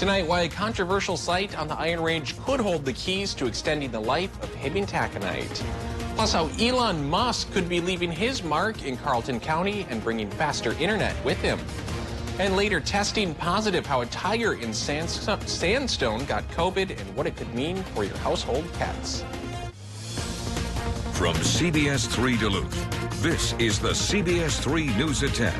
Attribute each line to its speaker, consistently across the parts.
Speaker 1: Tonight, why a controversial site on the Iron Range could hold the keys to extending the life of Hibbing taconite. Plus, how Elon Musk could be leaving his mark in Carlton County and bringing faster internet with him. And later, testing positive how a tiger in sandstone got COVID and what it could mean for your household pets.
Speaker 2: From CBS3 Duluth, this is the CBS3 News at 10.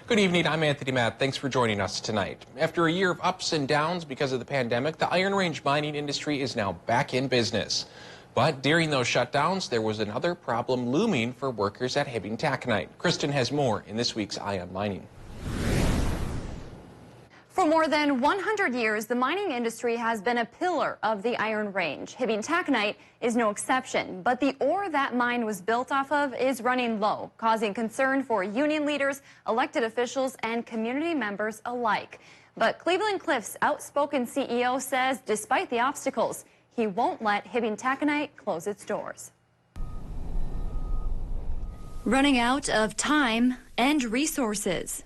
Speaker 1: Good evening, I'm Anthony Matt. Thanks for joining us tonight. After a year of ups and downs because of the pandemic, the Iron Range mining industry is now back in business. But during those shutdowns, there was another problem looming for workers at Hibbing taconite. Kristen has more in this week's Eye on Mining.
Speaker 3: For more than 100 years, the mining industry has been a pillar of the Iron Range. Hibbing taconite is no exception, but the ore that mine was built off of is running low, causing concern for union leaders, elected officials, and community members alike. But Cleveland Cliffs' outspoken CEO says despite the obstacles, he won't let Hibbing taconite close its doors. Running out of time and resources.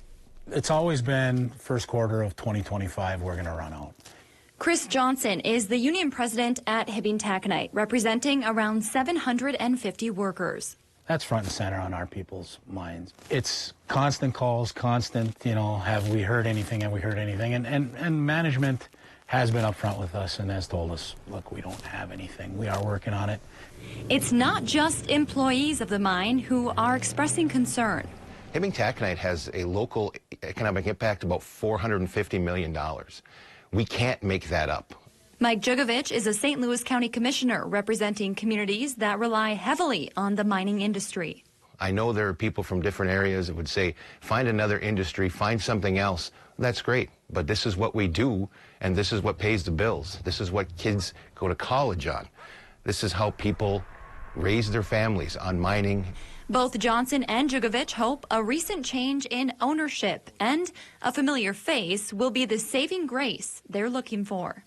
Speaker 4: It's always been first quarter of 2025 we're going to run out.
Speaker 3: Chris Johnson is the union president at Hibbing taconite, representing around 750 workers.
Speaker 4: That's front and center on our people's minds. It's constant calls, constant, have we heard anything, have we heard anything? And management has been upfront with us and has told us, look, we don't have anything. We are working on it.
Speaker 3: It's not just employees of the mine who are expressing concern.
Speaker 5: Hibbing taconite has a local economic impact of about $450 million. We can't make that up.
Speaker 3: Mike Jugovich is a St. Louis County Commissioner representing communities that rely heavily on the mining industry.
Speaker 5: I know there are people from different areas that would say, find another industry, find something else. That's great, but this is what we do, and this is what pays the bills. This is what kids go to college on. This is how people raise their families, on mining.
Speaker 3: Both Johnson and Jugovich hope a recent change in ownership and a familiar face will be the saving grace they're looking for.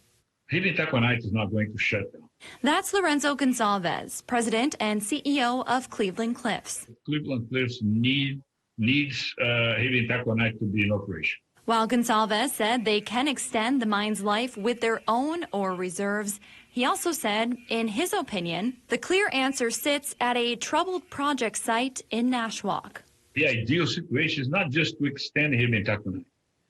Speaker 6: Hibbing taconite is not going to shut down.
Speaker 3: That's Lorenzo Gonsalves, president and CEO of Cleveland Cliffs.
Speaker 6: Cleveland Cliffs needs Hibbing taconite to be in operation.
Speaker 3: While Gonsalves said they can extend the mine's life with their own ore reserves, he also said, in his opinion, the clear answer sits at a troubled project site in Nashwauk.
Speaker 6: The ideal situation is not just to extend Hibbing taconite.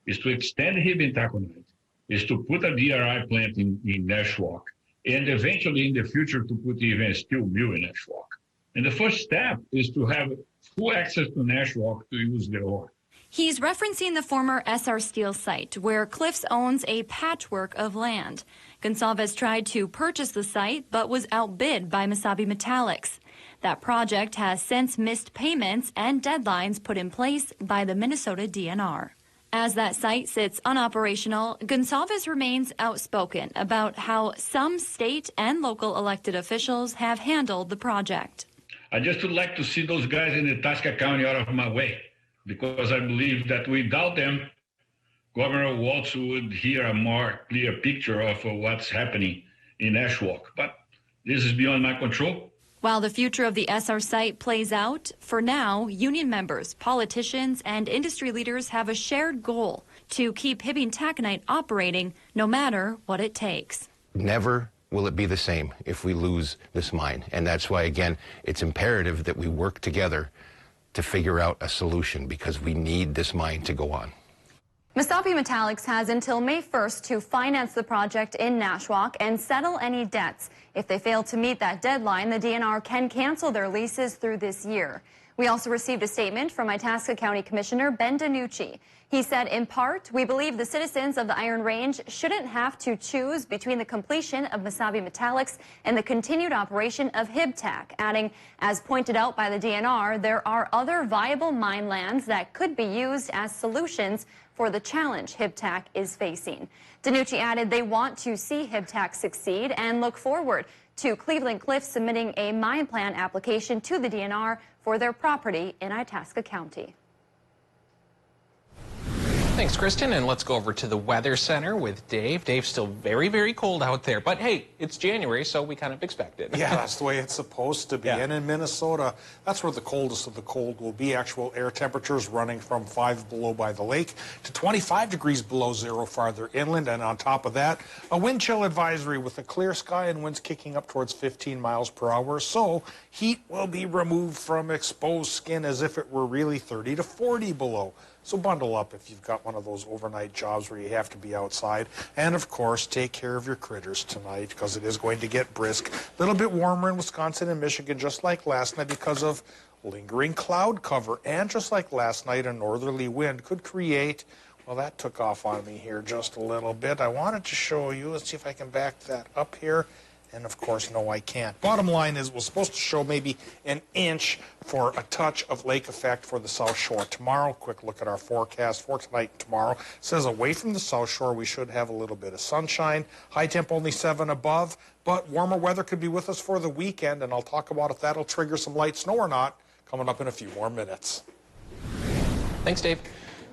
Speaker 6: It's to extend Hibbing taconite, is to put a DRI plant in Nashwauk, and eventually in the future to put even a steel mill in Nashwauk. And the first step is to have full access to Nashwauk to use the ore.
Speaker 3: He's referencing the former SR Steel site, where Cliffs owns a patchwork of land. Gonsalves tried to purchase the site, but was outbid by Mesabi Metallics. That project has since missed payments and deadlines put in place by the Minnesota DNR. As that site sits unoperational, Gonsalves remains outspoken about how some state and local elected officials have handled the project.
Speaker 6: I just would like to see those guys in Itasca County out of my way, because I believe that without them, Governor Waltz would hear a more clear picture of what's happening in Nashwauk. But this is beyond my control.
Speaker 3: While the future of the SR site plays out, for now, union members, politicians, and industry leaders have a shared goal to keep Hibbing taconite operating no matter what it takes.
Speaker 5: Never will it be the same if we lose this mine. And that's why, again, it's imperative that we work together to figure out a solution, because we need this mine to go on.
Speaker 3: Mesabi Metallics has until May 1st to finance the project in Nashwauk and settle any debts. If they fail to meet that deadline, the DNR can cancel their leases through this year. We also received a statement from Itasca County Commissioner Ben DiNucci. He said, in part, we believe the citizens of the Iron Range shouldn't have to choose between the completion of Mesabi Metallics and the continued operation of HibTac, adding, as pointed out by the DNR, there are other viable mine lands that could be used as solutions for the challenge HibTac is facing. DiNucci added they want to see HibTac succeed and look forward to Cleveland Cliffs submitting a mine plan application to the DNR for their property in Itasca County.
Speaker 1: Thanks, Kristen, and let's go over to the Weather Center with Dave. Dave's still very, very cold out there, but hey, it's January, so we kind of expect it.
Speaker 7: Yeah, that's the way it's supposed to be.
Speaker 1: Yeah.
Speaker 7: And in Minnesota, that's where the coldest of the cold will be. Actual air temperatures running from 5 below by the lake to 25 degrees below zero farther inland. And on top of that, a wind chill advisory with a clear sky and winds kicking up towards 15 miles per hour. So heat will be removed from exposed skin as if it were really 30 to 40 below. So bundle up if you've got one of those overnight jobs where you have to be outside. And, of course, take care of your critters tonight because it is going to get brisk. A little bit warmer in Wisconsin and Michigan, just like last night, because of lingering cloud cover. And just like last night, a northerly wind could create, well, that took off on me here just a little bit. I wanted to show you. Let's see if I can back that up here. And, of course, no, I can't. Bottom line is we're supposed to show maybe an inch for a touch of lake effect for the South Shore. Tomorrow, quick look at our forecast for tonight and tomorrow. It says away from the South Shore, we should have a little bit of sunshine. High temp only 7 above, but warmer weather could be with us for the weekend, and I'll talk about if that'll trigger some light snow or not coming up in a few more minutes.
Speaker 1: Thanks, Dave.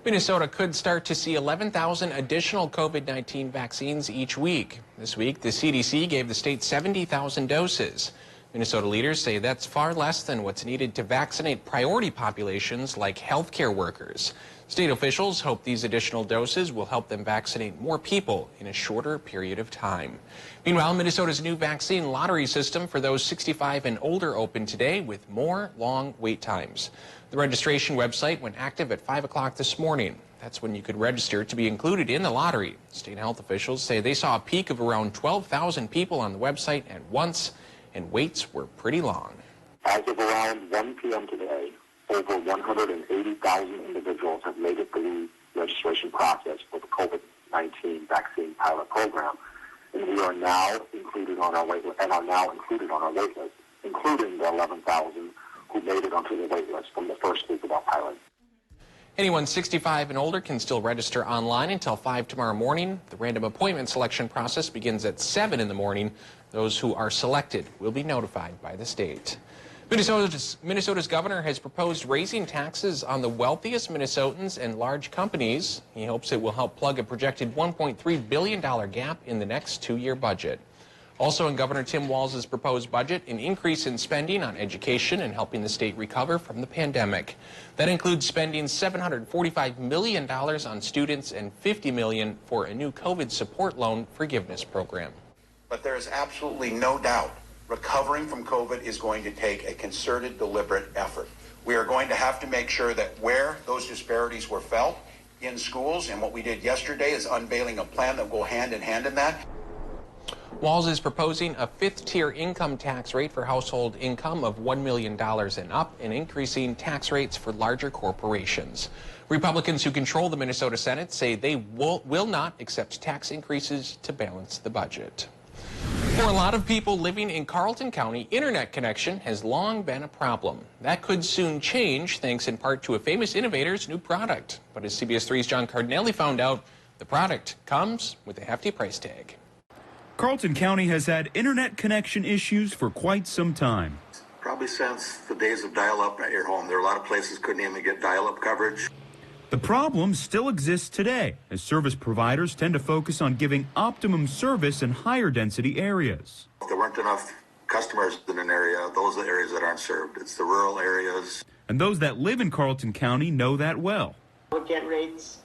Speaker 1: Minnesota could start to see 11,000 additional COVID-19 vaccines each week. This week, the CDC gave the state 70,000 doses. Minnesota leaders say that's far less than what's needed to vaccinate priority populations like healthcare workers. State officials hope these additional doses will help them vaccinate more people in a shorter period of time. Meanwhile, Minnesota's new vaccine lottery system for those 65 and older opened today with more long wait times. The registration website went active at 5 o'clock this morning. That's when you could register to be included in the lottery. State health officials say they saw a peak of around 12,000 people on the website at once, and waits were pretty long.
Speaker 8: As of around 1 p.m. today, over 180,000 individuals have made it through the registration process for the COVID-19 vaccine pilot program, and we are now included on our wait list, including the 11,000 who made it onto the wait list from the first week of our pilot.
Speaker 1: Anyone 65 and older can still register online until 5 tomorrow morning. The random appointment selection process begins at 7 in the morning. Those who are selected will be notified by the state. Minnesota's governor has proposed raising taxes on the wealthiest Minnesotans and large companies. He hopes it will help plug a projected $1.3 billion gap in the next 2-year budget. Also in Governor Tim Walz's proposed budget, an increase in spending on education and helping the state recover from the pandemic. That includes spending $745 million on students and $50 million for a new COVID support loan forgiveness program.
Speaker 9: But there is absolutely no doubt recovering from COVID is going to take a concerted, deliberate effort. We are going to have to make sure that where those disparities were felt in schools, and what we did yesterday is unveiling a plan that will go hand in hand in that.
Speaker 1: Walz is proposing a 5th-tier income tax rate for household income of $1 million and up, and increasing tax rates for larger corporations. Republicans who control the Minnesota Senate say they will not accept tax increases to balance the budget. For a lot of people living in Carlton County, internet connection has long been a problem. That could soon change, thanks in part to a famous innovator's new product. But as CBS3's John Cardinelli found out, the product comes with a hefty price tag.
Speaker 10: Carlton County has had internet connection issues for quite some time.
Speaker 9: Probably since the days of dial-up at your home. There are a lot of places couldn't even get dial-up coverage.
Speaker 10: The problem still exists today, as service providers tend to focus on giving optimum service in higher density areas.
Speaker 9: If there weren't enough customers in an area, those are the areas that aren't served. It's the rural areas.
Speaker 10: And those that live in Carlton County know that well.
Speaker 11: We'll get rates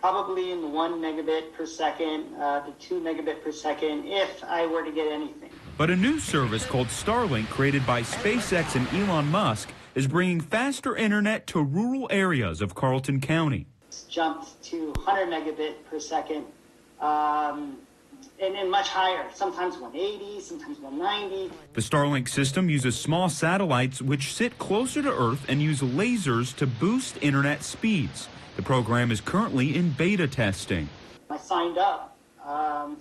Speaker 11: probably in the 1 megabit per second to 2 megabit per second if I were to get anything.
Speaker 10: But a new service called Starlink, created by SpaceX and Elon Musk, is bringing faster internet to rural areas of Carlton County.
Speaker 11: It's jumped to 100 megabit per second and then much higher, sometimes 180, sometimes 190.
Speaker 10: The Starlink system uses small satellites which sit closer to Earth and use lasers to boost internet speeds. The program is currently in beta testing.
Speaker 11: I signed up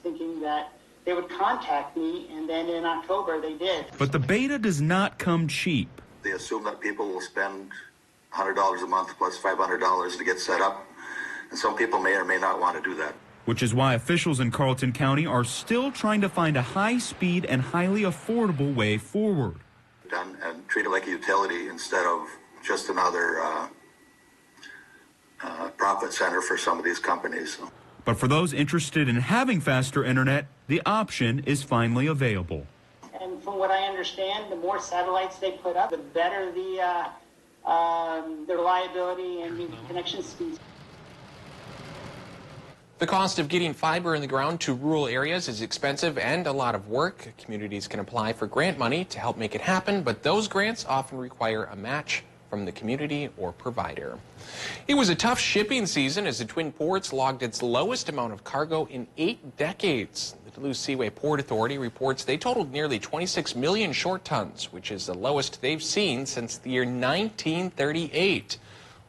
Speaker 11: thinking that they would contact me, and then in October they did.
Speaker 10: But the beta does not come cheap.
Speaker 9: They assume that people will spend $100 a month plus $500 to get set up, and some people may or may not want to do that.
Speaker 10: Which is why officials in Carlton County are still trying to find a high-speed and highly affordable way forward.
Speaker 9: Done and treat it like a utility instead of just another profit
Speaker 12: profit center for some of these companies.
Speaker 10: But for those interested in having faster internet, the option is finally available.
Speaker 11: And from what I understand, the more satellites they put up, the better the reliability and the connection speeds.
Speaker 1: The cost of getting fiber in the ground to rural areas is expensive and a lot of work. Communities can apply for grant money to help make it happen, but those grants often require a match from the community or provider. It was a tough shipping season as the Twin Ports logged its lowest amount of cargo in 8 decades. The Duluth Seaway Port Authority reports they totaled nearly 26 million short tons, which is the lowest they've seen since the year 1938.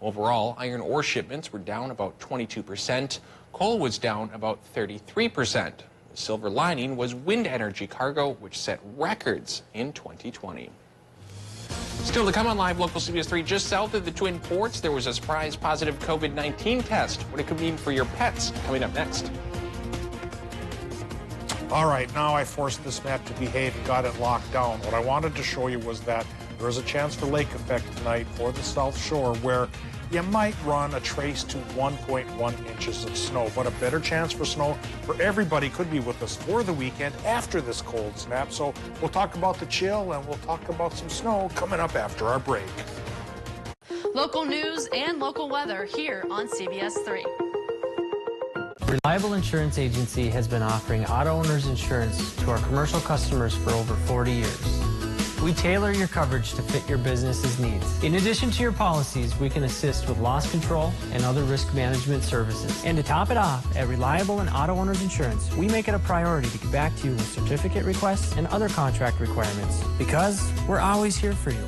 Speaker 1: Overall, iron ore shipments were down about 22%. Coal was down about 33%. The silver lining was wind energy cargo, which set records in 2020. Still to come on Live Local CBS3, just south of the Twin Ports, there was a surprise positive COVID-19 test. What it could mean for your pets, coming up next.
Speaker 7: All right, now I forced this map to behave and got it locked down. What I wanted to show you was that there is a chance for lake effect tonight for the South Shore where you might run a trace to 1.1 inches of snow, but a better chance for snow for everybody could be with us for the weekend after this cold snap. So we'll talk about the chill and we'll talk about some snow coming up after our break.
Speaker 13: Local news and local weather here on CBS 3.
Speaker 14: Reliable Insurance Agency has been offering auto owners insurance to our commercial customers for over 40 years. We tailor your coverage to fit your business's needs. In addition to your policies, we can assist with loss control and other risk management services. And to top it off, at Reliable and Auto Owners Insurance, we make it a priority to get back to you with certificate requests and other contract requirements because we're always here for you.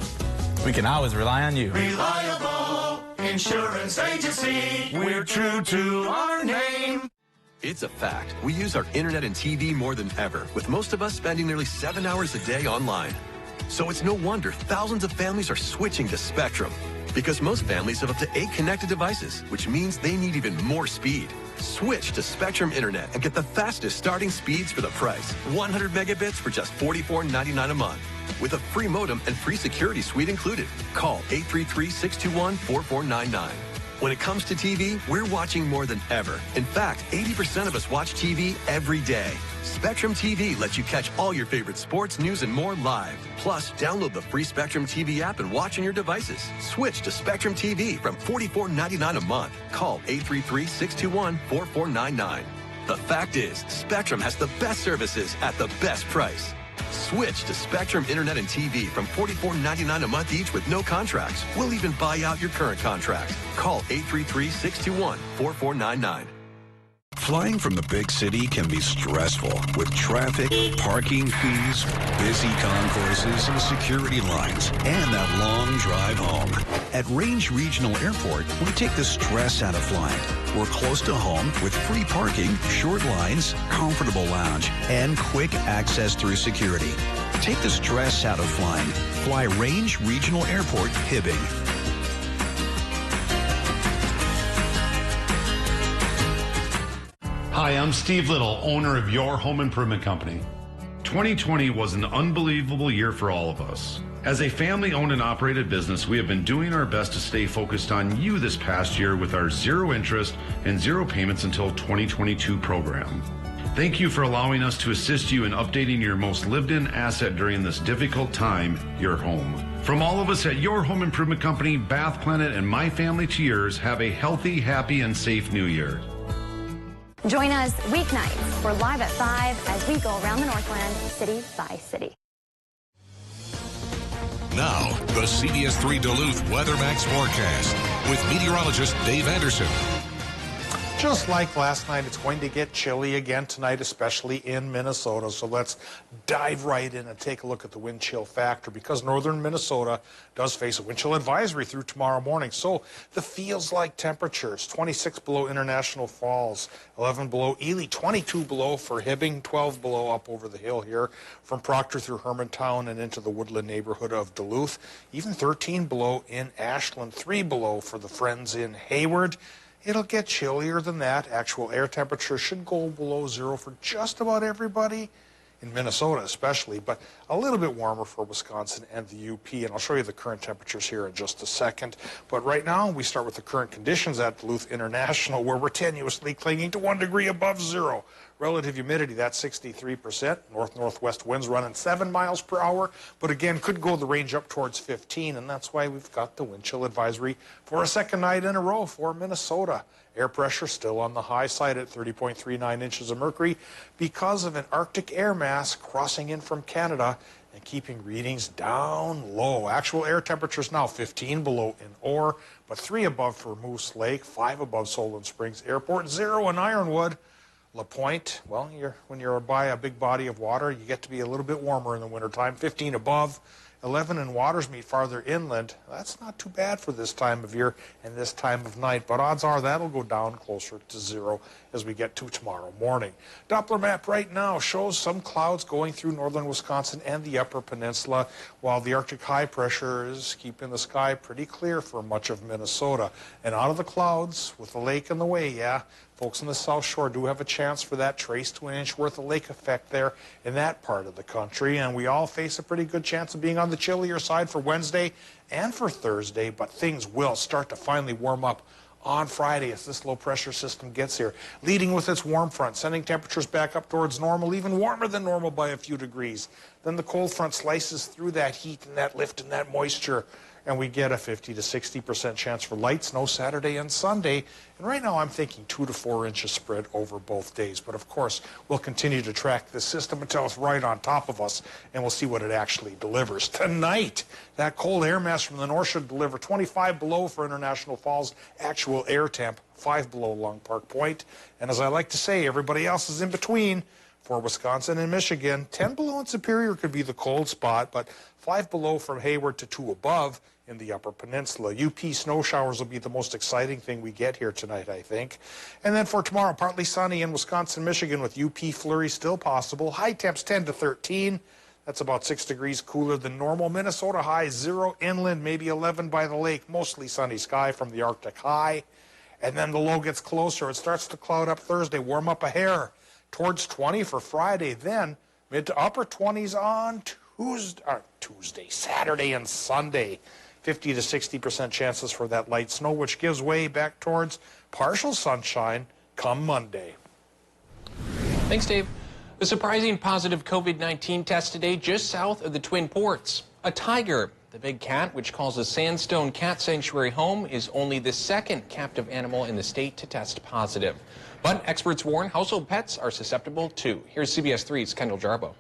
Speaker 15: We can always rely on you.
Speaker 16: Reliable Insurance Agency. We're true to our name.
Speaker 17: It's a fact. We use our internet and TV more than ever, with most of us spending nearly 7 hours a day online. So it's no wonder thousands of families are switching to Spectrum. Because most families have up to 8 connected devices, which means they need even more speed. Switch to Spectrum Internet and get the fastest starting speeds for the price. 100 megabits for just $44.99 a month. With a free modem and free security suite included. Call 833-621-4499. When it comes to TV, we're watching more than ever. In fact, 80% of us watch TV every day. Spectrum TV lets you catch all your favorite sports, news, and more live. Plus, download the free Spectrum TV app and watch on your devices. Switch to Spectrum TV from $44.99 a month. Call 833-621-4499. The fact is, Spectrum has the best services at the best price. Switch to Spectrum Internet and TV from $44.99 a month each with no contracts. We'll even buy out your current contract. Call 833-621-4499.
Speaker 2: Flying from the big city can be stressful with traffic, parking fees, busy concourses, and security lines, and that long drive home. At Range Regional Airport, we take the stress out of flying. We're close to home with free parking, short lines, comfortable lounge, and quick access through security. Take the stress out of flying. Fly Range Regional Airport, Hibbing.
Speaker 18: Hi, I'm Steve Little, owner of Your Home Improvement Company. 2020 was an unbelievable year for all of us. As a family-owned and operated business, we have been doing our best to stay focused on you this past year with our zero interest and zero payments until 2022 program. Thank you for allowing us to assist you in updating your most lived-in asset during this difficult time, your home. From all of us at Your Home Improvement Company, Bath Planet, and my family to yours, have a healthy, happy, and safe new year.
Speaker 3: Join us weeknights. We're live at 5 as we go around the Northland, city by city.
Speaker 2: Now, the CBS3 Duluth WeatherMax forecast with meteorologist Dave Anderson.
Speaker 7: Just like last night, it's going to get chilly again tonight, especially in Minnesota. So let's dive right in and take a look at the wind chill factor because northern Minnesota does face a wind chill advisory through tomorrow morning. So the feels like temperatures, 26 below International Falls, 11 below Ely, 22 below for Hibbing, 12 below up over the hill here from Proctor through Hermantown and into the woodland neighborhood of Duluth, even 13 below in Ashland, 3 below for the Friends in Hayward. It'll get chillier than that. Actual air temperature should go below zero for just about everybody in Minnesota especially, but a little bit warmer for Wisconsin and the UP. And I'll show you the current temperatures here in just a second. But right now, we start with the current conditions at Duluth International, where we're tenuously clinging to 1 degree above zero. Relative humidity, that's 63%. North-northwest winds running 7 miles per hour, but again, could go the range up towards 15, and that's why we've got the wind chill advisory for a second night in a row for Minnesota. Air pressure still on the high side at 30.39 inches of mercury because of an Arctic air mass crossing in from Canada and keeping readings down low. Actual air temperatures now 15 below in Orr, but 3 above for Moose Lake, 5 above Solon Springs Airport, 0 in Ironwood. La Pointe, well, when you're by a big body of water, you get to be a little bit warmer in the wintertime, 15 above. 11 in Watersmeet farther inland. That's not too bad for this time of year and this time of night, but odds are that'll go down closer to 0 as we get to tomorrow morning. Doppler map right now shows some clouds going through northern Wisconsin and the upper peninsula, while the Arctic high pressure is keeping the sky pretty clear for much of Minnesota. And out of the clouds, with the lake in the way, yeah, folks in the South Shore do have a chance for that trace to an inch worth of lake effect there in that part of the country. And we all face a pretty good chance of being on the chillier side for Wednesday and for Thursday, but things will start to finally warm up on Friday as this low pressure system gets here, leading with its warm front, sending temperatures back up towards normal, even warmer than normal by a few degrees. Then the cold front slices through that heat and that lift and that moisture, and we get a 50 to 60% chance for light snow Saturday and Sunday. And right now I'm thinking 2 to 4 inches spread over both days. But of course, we'll continue to track this system until it's right on top of us, and we'll see what it actually delivers. Tonight, that cold air mass from the north should deliver 25 below for International Falls, actual air temp, 5 below Long Park Point. And as I like to say, everybody else is in between. For Wisconsin and Michigan, 10 below in Superior could be the cold spot, but 5 below from Hayward to 2 above in the upper peninsula. UP snow showers will be the most exciting thing we get here tonight, I think. And then for tomorrow, partly sunny in Wisconsin, Michigan with UP flurries still possible. High temps 10 to 13. That's about 6 degrees cooler than normal. Minnesota high 0 inland, maybe 11 by the lake. Mostly sunny sky from the Arctic high. And then the low gets closer. It starts to cloud up Thursday, warm up a hair towards 20 for Friday. Then mid to upper 20s on Saturday and Sunday. 50 to 60% chances for that light snow, which gives way back towards partial sunshine come Monday.
Speaker 1: Thanks, Dave. A surprising positive COVID-19 test today just south of the Twin Ports. A tiger, the big cat, which calls a Sandstone Cat Sanctuary home, is only the second captive animal in the state to test positive. But experts warn household pets are susceptible too. Here's CBS 3's Kendall Jarbo.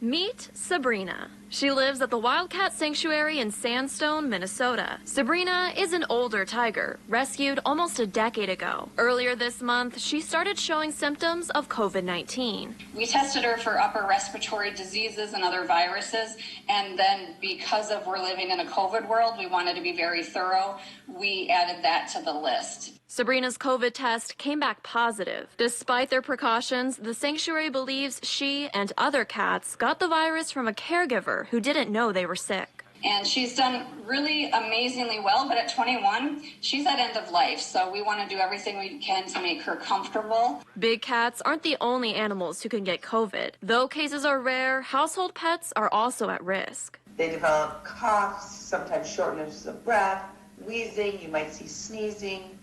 Speaker 13: Meet Sabrina. She lives at the Wildcat Sanctuary in Sandstone, Minnesota. Sabrina is an older tiger, rescued almost a decade ago. Earlier this month, she started showing symptoms of COVID-19.
Speaker 19: We tested her for upper respiratory diseases and other viruses, and then because of we're living in a COVID world, we wanted to be very thorough. We added that to the list.
Speaker 13: Sabrina's COVID test came back positive. Despite their precautions, the sanctuary believes she and other cats got the virus from a caregiver who didn't know they were sick.
Speaker 19: And she's done really amazingly well, but at 21, she's at end of life. So we want to do everything we can to make her comfortable.
Speaker 13: Big cats aren't the only animals who can get COVID. Though cases are rare, household pets are also at risk.
Speaker 20: They develop coughs, sometimes shortness of breath, wheezing, you might see sneezing.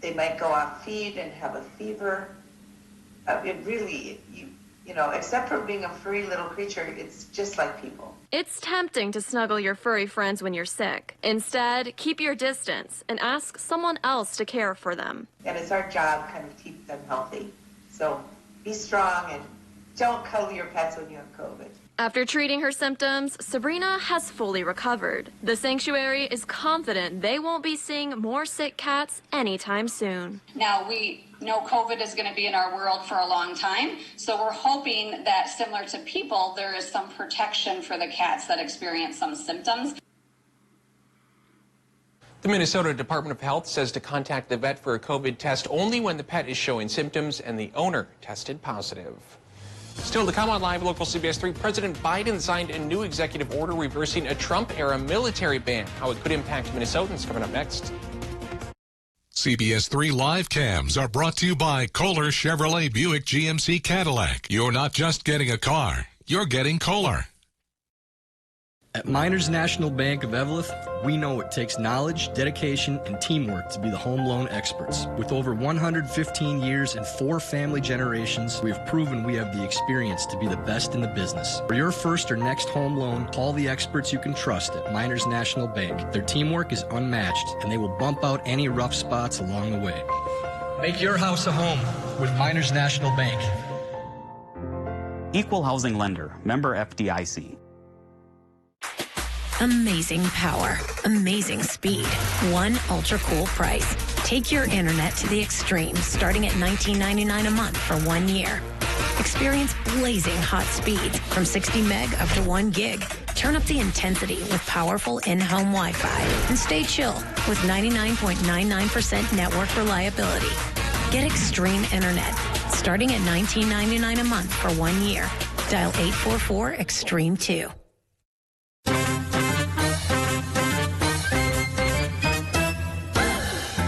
Speaker 20: They might go off feed and have a fever. It really, you know, except for being a furry little creature, it's just like people.
Speaker 13: It's tempting to snuggle your furry friends when you're sick. Instead, keep your distance and ask someone else to care for them.
Speaker 20: And it's our job kind of keep them healthy. So be strong and don't cuddle your pets when you have COVID.
Speaker 13: After treating her symptoms, Sabrina has fully recovered. The sanctuary is confident they won't be seeing more sick cats anytime soon.
Speaker 19: Now, we know COVID is going to be in our world for a long time, so we're hoping that, similar to people, there is some protection for the cats that experience some symptoms.
Speaker 1: The Minnesota Department of Health says to contact the vet for a COVID test only when the pet is showing symptoms and the owner tested positive. Still to come on Live Local CBS 3, President Biden signed a new executive order reversing a Trump-era military ban. How it could impact Minnesotans coming up next.
Speaker 21: CBS3 Live Cams are brought to you by Kohler Chevrolet Buick GMC Cadillac. You're not just getting a car, you're getting Kohler.
Speaker 22: At Miners National Bank of Eveleth, we know it takes knowledge, dedication, and teamwork to be the home loan experts. With over 115 years and 4 family generations, we have proven we have the experience to be the best in the business. For your first or next home loan, call the experts you can trust at Miners National Bank. Their teamwork is unmatched, and they will bump out any rough spots along the way. Make your house a home with Miners National Bank.
Speaker 23: Equal housing lender, member FDIC.
Speaker 24: Amazing power, amazing speed, one ultra cool price. Take your internet to the extreme, starting at $19.99 a month for 1 year. Experience blazing hot speeds from 60 meg up to 1 gig. Turn up the intensity with powerful in-home Wi-Fi and stay chill with 99.99% network reliability. Get extreme internet, starting at $19.99 a month for 1 year. Dial 844-EXTREME2.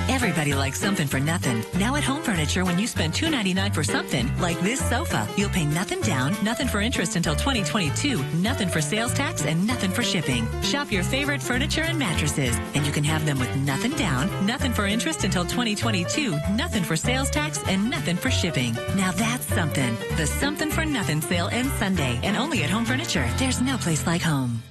Speaker 25: Everybody likes something for nothing. Now at Home Furniture, when you spend $2.99 for something, like this sofa, you'll pay nothing down, nothing for interest until 2022, nothing for sales tax, and nothing for shipping. Shop your favorite furniture and mattresses, and you can have them with nothing down, nothing for interest until 2022, nothing for sales tax, and nothing for shipping. Now that's something. The Something for Nothing sale ends Sunday, and only at Home Furniture. There's no place like home.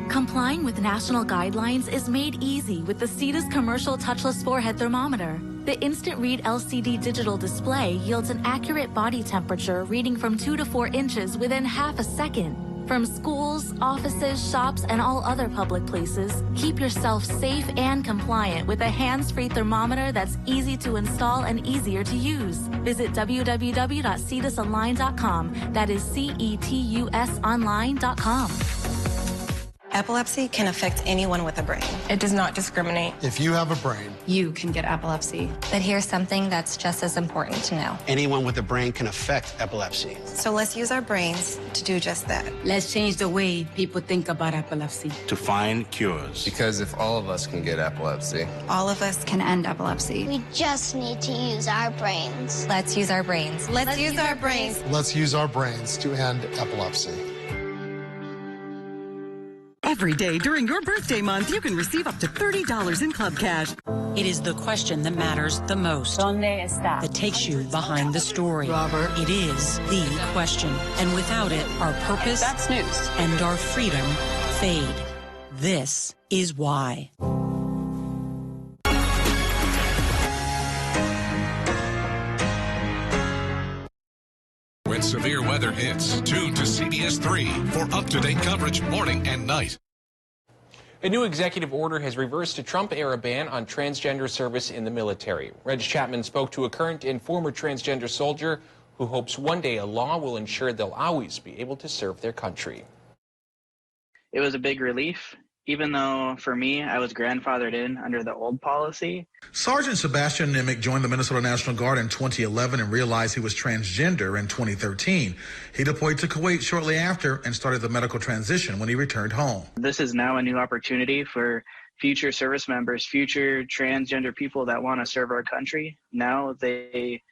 Speaker 13: Complying with national guidelines is made easy with the CEDA's commercial touchless forehead thermometer. The instant read LCD digital display yields an accurate body temperature reading from 2 to 4 inches within half a second. From schools, offices, shops, and all other public places, keep yourself safe and compliant with a hands-free thermometer that's easy to install and easier to use. Visit www.cetusonline.com. That is CETUSonline.com.
Speaker 26: Epilepsy can affect anyone with a brain.
Speaker 27: It does not discriminate.
Speaker 28: If you have a brain,
Speaker 27: you can get epilepsy.
Speaker 26: But here's something that's just as important to know.
Speaker 29: Anyone with a brain can affect epilepsy.
Speaker 26: So let's use our brains to do just that.
Speaker 30: Let's change the way people think about epilepsy.
Speaker 29: To find cures.
Speaker 31: Because if all of us can get epilepsy,
Speaker 26: all of us can end epilepsy.
Speaker 32: We just need to use our brains.
Speaker 26: Let's use our brains.
Speaker 27: Let's use our brains.
Speaker 28: Let's use our brains to end epilepsy.
Speaker 33: Every day during your birthday month, you can receive up to $30 in club cash.
Speaker 34: It is the question that matters the most. That takes you behind the story.
Speaker 30: Robert.
Speaker 34: It is the question. And without it, our purpose
Speaker 30: That's news.
Speaker 34: and our freedom fade. This is why.
Speaker 21: When severe weather hits, tune to CBS3 for up-to-date coverage morning and night.
Speaker 1: A new executive order has reversed a Trump-era ban on transgender service in the military. Reg Chapman spoke to a current and former transgender soldier who hopes one day a law will ensure they'll always be able to serve their country.
Speaker 35: It was a big relief, even though for me, I was grandfathered in under the old policy.
Speaker 36: Sergeant Sebastian Nimick joined the Minnesota National Guard in 2011 and realized he was transgender in 2013. He deployed to Kuwait shortly after and started the medical transition when he returned home.
Speaker 35: This is now a new opportunity for future service members, future transgender people that want to serve our country. Now they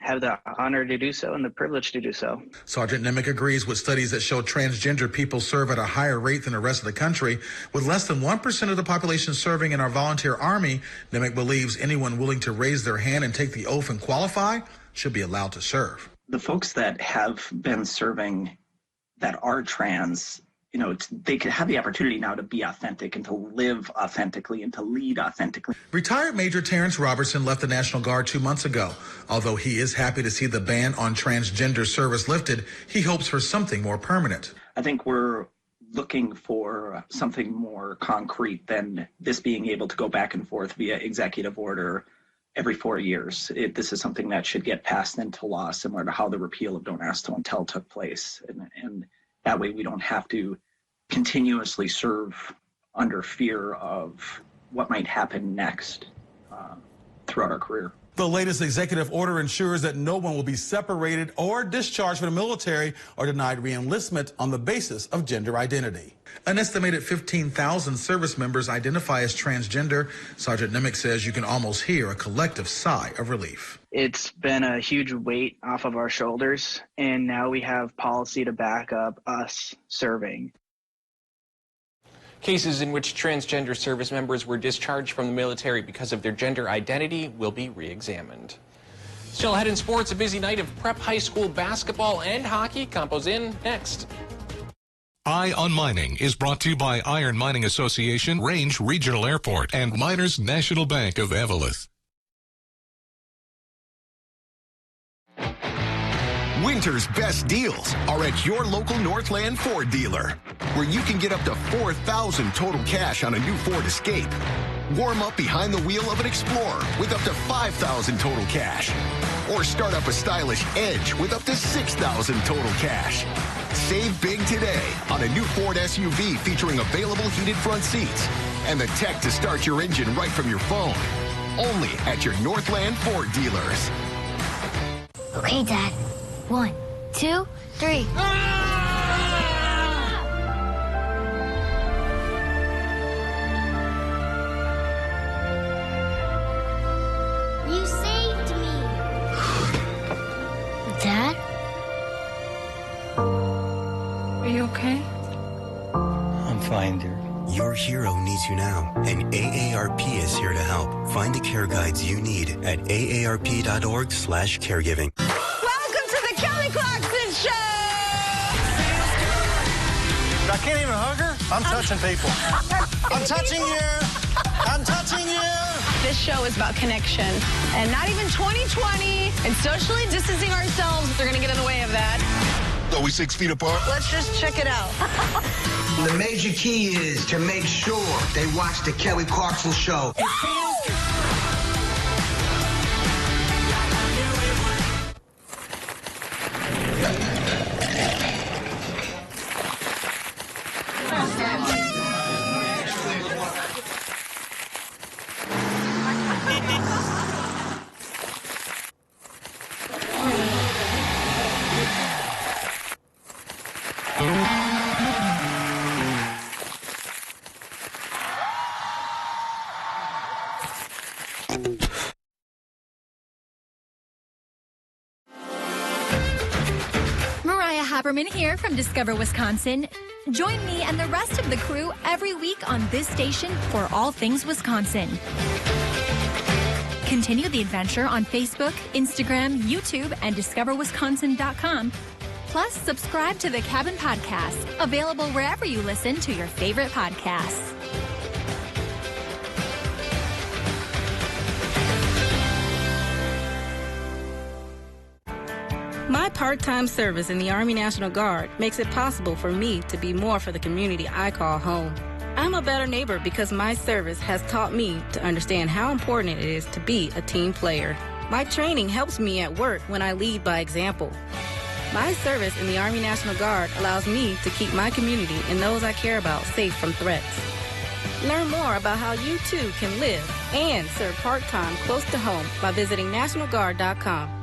Speaker 35: have the honor to do so and the privilege to do so.
Speaker 36: Sergeant Nimick agrees with studies that show transgender people serve at a higher rate than the rest of the country. With less than 1% of the population serving in our volunteer army, Nimick believes anyone willing to raise their hand and take the oath and qualify should be allowed to serve.
Speaker 37: The folks that have been serving that are trans, you know, they could have the opportunity now to be authentic and to live authentically and to lead authentically.
Speaker 36: Retired Major Terrence Robertson left the National Guard 2 months ago. Although he is happy to see the ban on transgender service lifted, he hopes for something more permanent.
Speaker 37: I think we're looking for something more concrete than this being able to go back and forth via executive order every 4 years. This is something that should get passed into law, similar to how the repeal of Don't Ask, Don't Tell took place. And that way we don't have to continuously serve under fear of what might happen next throughout our career.
Speaker 36: The latest executive order ensures that no one will be separated or discharged from the military or denied re-enlistment on the basis of gender identity. An estimated 15,000 service members identify as transgender. Sergeant Nemec says you can almost hear a collective sigh of relief.
Speaker 35: It's been a huge weight off of our shoulders, and now we have policy to back up us serving.
Speaker 1: Cases in which transgender service members were discharged from the military because of their gender identity will be re-examined. Still ahead in sports, a busy night of prep high school basketball and hockey. Compo's in next.
Speaker 21: Eye on Mining is brought to you by Iron Mining Association, Range Regional Airport, and Miners National Bank of Evelyn.
Speaker 2: Winter's best deals are at your local Northland Ford dealer, where you can get up to $4,000 total cash on a new Ford Escape. Warm up behind the wheel of an Explorer with up to $5,000 total cash. Or start up a stylish Edge with up to $6,000 total cash. Save big today on a new Ford SUV featuring available heated front seats and the tech to start your engine right from your phone. Only at your Northland Ford dealers.
Speaker 32: Okay, Dad. 1, 2, 3. You saved me. Dad?
Speaker 27: Are you okay?
Speaker 3: I'm fine, dear.
Speaker 4: Your hero needs you now, and AARP is here to help. Find the care guides you need at aarp.org/caregiving.
Speaker 5: I can't even hug her. I'm touching people. I'm touching you. I'm touching you.
Speaker 27: This show is about connection. And not even 2020 and socially distancing ourselves are going to get in the way of that.
Speaker 4: Are we 6 feet apart?
Speaker 27: Let's just check it out.
Speaker 6: The major key is to make sure they watch the Kelly Clarkson show.
Speaker 27: It feels good.
Speaker 7: Here from Discover Wisconsin. Join me and the rest of the crew every week on this station for all things Wisconsin. Continue the adventure on Facebook, Instagram, YouTube, and discoverwisconsin.com. Plus, subscribe to the Cabin Podcast, available wherever you listen to your favorite podcasts.
Speaker 30: My part-time service in the Army National Guard makes it possible for me to be more for the community I call home. I'm a better neighbor because my service has taught me to understand how important it is to be a team player. My training helps me at work when I lead by example. My service in the Army National Guard allows me to keep my community and those I care about safe from threats. Learn more about how you too can live and serve part-time close to home by visiting nationalguard.com.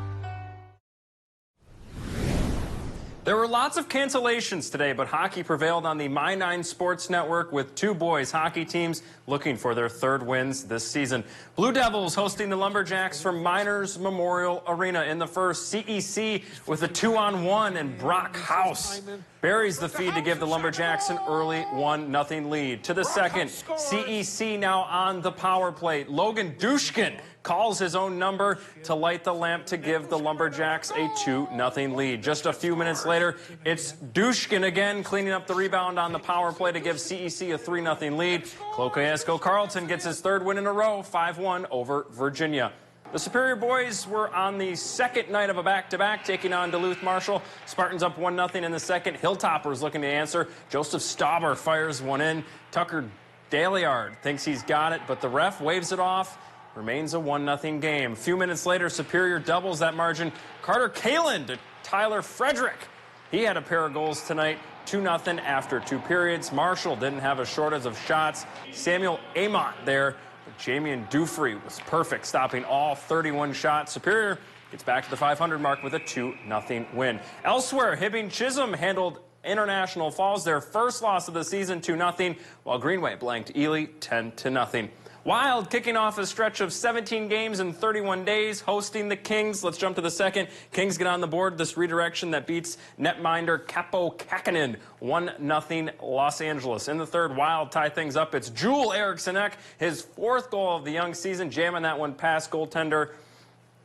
Speaker 8: There were lots of cancellations today, but hockey prevailed on the My9 Sports Network with two boys hockey teams looking for their third wins this season. Blue Devils hosting the Lumberjacks from Miners Memorial Arena in the first. CEC with a 2-on-1, and Brock House buries the feed to give the Lumberjacks an early 1-0 lead. To the second, CEC now on the power play. Logan Dushkin calls his own number to light the lamp to give the Lumberjacks a 2-0 lead. Just a few minutes later, it's Dushkin again cleaning up the rebound on the power play to give CEC a 3-0 lead. Cloquet-Esco Carlton gets his third win in a row, 5-1 over Virginia. The Superior boys were on the second night of a back-to-back, taking on Duluth Marshall. Spartans up 1-0 in the second. Hilltoppers looking to answer. Joseph Stauber fires one in. Tucker Daliard thinks he's got it, but the ref waves it off. Remains a 1-0 game. A few minutes later, Superior doubles that margin. Carter Kalin to Tyler Frederick. He had a pair of goals tonight, 2-0 after 2 periods. Marshall didn't have a shortage of shots. Samuel Amott there Jamian Dufree was perfect, stopping all 31 shots. Superior gets back to the 500 mark with a 2-0 win. Elsewhere, Hibbing Chisholm handled International Falls, their first loss of the season, 2-0, while Greenway blanked Ely 10-0. Wild kicking off a stretch of 17 games in 31 days, hosting the Kings. Let's jump to the second. Kings get on the board this redirection that beats netminder Capo Kakinen 1-0 Los Angeles. In the third, Wild tie things up. It's Joel Eriksson-Ek, his 4th goal of the young season, jamming that one past goaltender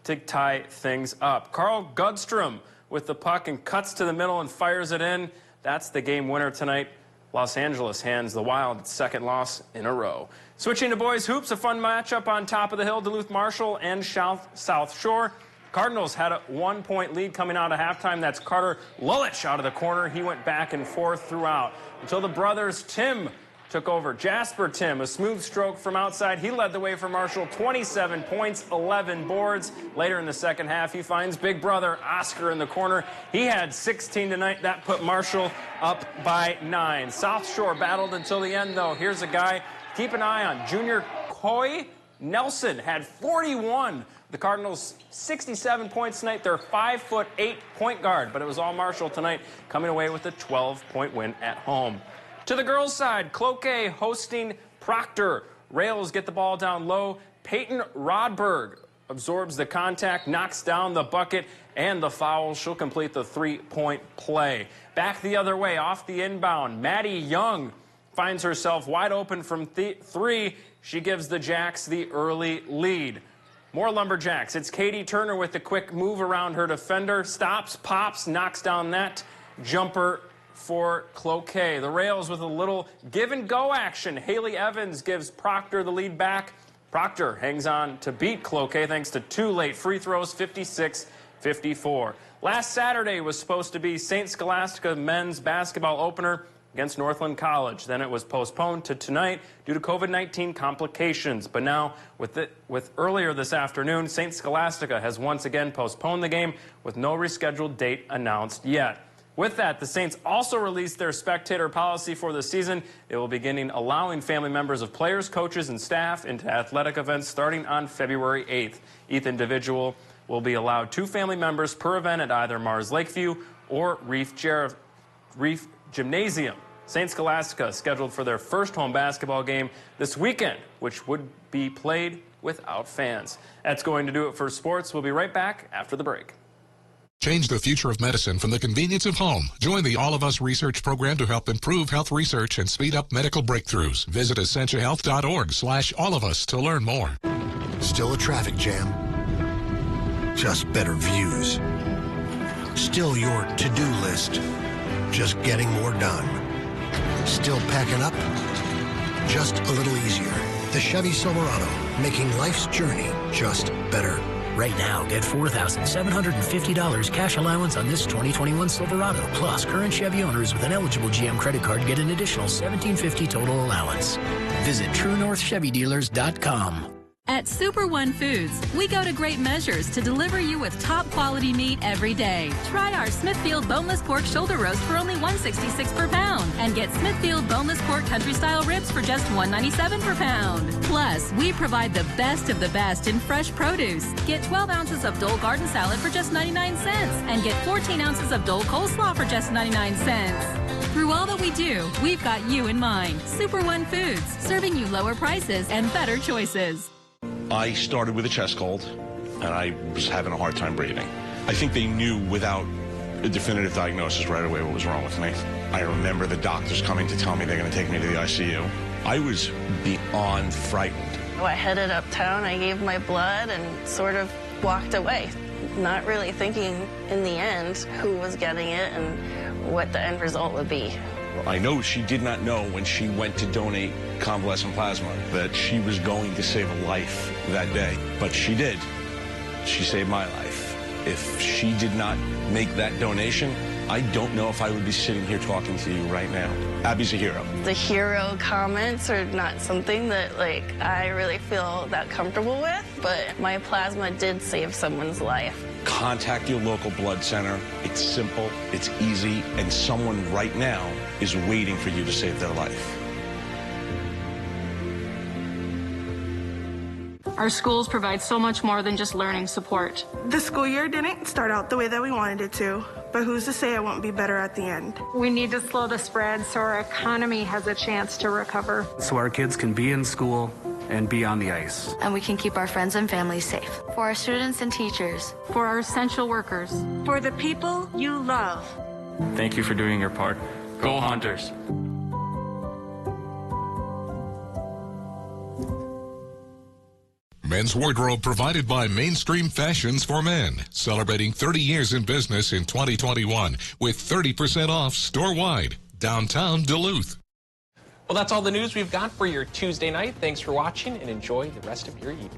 Speaker 8: to tie things up. Carl Gudstrom with the puck and cuts to the middle and fires it in. That's the game winner tonight. Los Angeles hands the Wild its 2nd loss in a row. Switching to boys hoops, a fun matchup on top of the hill. Duluth Marshall and South Shore. Cardinals had a 1-point lead coming out of halftime. That's Carter Lulich out of the corner. He went back and forth throughout until the brothers Tim took over. Jasper Tim, a smooth stroke from outside. He led the way for Marshall, 27 points, 11 boards. Later in the second half, he finds big brother Oscar in the corner. He had 16 tonight. That put Marshall up by 9. South Shore battled until the end, though. Here's a guy, keep an eye on. Junior Coy Nelson had 41. The Cardinals, 67 points tonight. They're 5'8" point guard, but it was all Marshall tonight, coming away with a 12-point win at home. To the girls' side, Cloquet hosting Proctor. Rails get the ball down low. Peyton Rodberg absorbs the contact, knocks down the bucket and the foul. She'll complete the 3-point play. Back the other way, off the inbound, Maddie Young finds herself wide open from 3. She gives the Jacks the early lead. More Lumberjacks. It's Katie Turner with the quick move around her defender. Stops, pops, knocks down that jumper for Cloquet. The Rails with a little give-and-go action. Haley Evans gives Proctor the lead back. Proctor hangs on to beat Cloquet thanks to 2 late free throws, 56-54. Last Saturday was supposed to be St. Scholastica men's basketball opener against Northland College. Then it was postponed to tonight due to COVID-19 complications. But now, with earlier this afternoon, St. Scholastica has once again postponed the game with no rescheduled date announced yet. With that, the Saints also released their spectator policy for the season. They will begin allowing family members of players, coaches, and staff into athletic events starting on February 8th. Each individual will be allowed 2 family members per event at either Mars Lakeview or Reef Gymnasium. St. Scholastica is scheduled for their first home basketball game this weekend, which would be played without fans. That's going to do it for sports. We'll be right back after the break.
Speaker 21: Change the future of medicine from the convenience of home. Join the All of Us research program to help improve health research and speed up medical breakthroughs. Visit essentialhealth.org/allofus to learn more.
Speaker 9: Still a traffic jam. Just better views. Still your to-do list. Just getting more done. Still packing up. Just a little easier. The Chevy Silverado, making life's journey just better.
Speaker 10: Right now, get $4,750 cash allowance on this 2021 Silverado. Plus, current Chevy owners with an eligible GM credit card get an additional $1,750 total allowance. Visit TrueNorthChevyDealers.com.
Speaker 7: At Super One Foods, we go to great measures to deliver you with top quality meat every day. Try our Smithfield boneless pork shoulder roast for only $1.66 per pound, and get Smithfield boneless pork country style ribs for just $1.97 per pound. Plus, we provide the best of the best in fresh produce. Get 12 ounces of Dole garden salad for just 99 cents, and get 14 ounces of Dole coleslaw for just 99 cents. Through all that we do, we've got you in mind. Super One Foods, serving you lower prices and better choices.
Speaker 11: I started with a chest cold, and I was having a hard time breathing. I think they knew without a definitive diagnosis right away what was wrong with me. I remember the doctors coming to tell me they're going to take me to the ICU. I was beyond frightened.
Speaker 27: I headed uptown, I gave my blood, and sort of walked away, not really thinking in the end who was getting it and what the end result would be.
Speaker 11: I know she did not know when she went to donate convalescent plasma that she was going to save a life that day, but she did. She saved my life. If she did not make that donation, I don't know if I would be sitting here talking to you right now. Abby's a hero.
Speaker 27: The hero comments are not something that I really feel that comfortable with, but my plasma did save someone's life.
Speaker 11: Contact your local blood center. It's simple, it's easy, and someone right now is waiting for you to save their life.
Speaker 12: Our schools provide so much more than just learning support.
Speaker 13: The school year didn't start out the way that we wanted it to, but who's to say it won't be better at the end?
Speaker 14: We need to slow the spread so our economy has a chance to recover.
Speaker 15: So our kids can be in school and be on the ice.
Speaker 16: And we can keep our friends and families safe. For our students and teachers.
Speaker 12: For our essential workers.
Speaker 13: For the people you love.
Speaker 8: Thank you for doing your part. Go Hunters!
Speaker 21: Men's wardrobe provided by Mainstream Fashions for Men, celebrating 30 years in business in 2021 with 30% off store-wide, downtown Duluth.
Speaker 1: Well, that's all the news we've got for your Tuesday night. Thanks for watching and enjoy the rest of your evening.